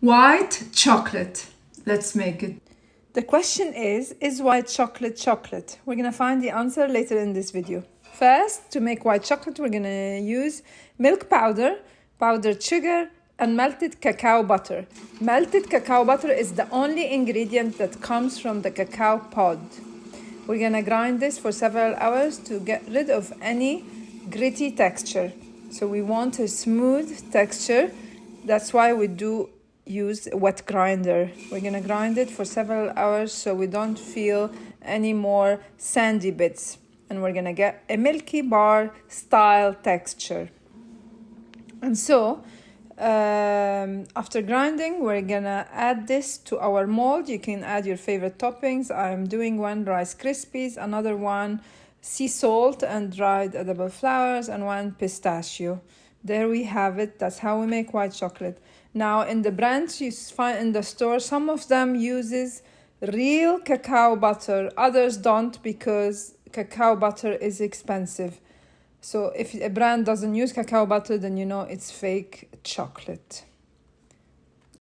White chocolate. Let's make it. The question is white chocolate chocolate? We're gonna find the answer later in this video. First, to make white chocolate, we're gonna use milk powder, powdered sugar, and melted cacao butter. Melted cacao butter is the only ingredient that comes from the cacao pod. We're gonna grind this for several hours to get rid of any gritty texture. So we want a smooth texture. That's why we do use a wet grinder. We're gonna grind it for several hours so we don't feel any more sandy bits. And we're gonna get a milky bar style texture. And so, after grinding, we're gonna add this to our mold. You can add your favorite toppings. I'm doing one Rice Krispies, another one sea salt and dried edible flowers, and one pistachio. There we have it. That's how we make white chocolate. Now, in the brands you find in the store, some of them uses real cacao butter. Others don't because cacao butter is expensive. So if a brand doesn't use cacao butter, then you know it's fake chocolate.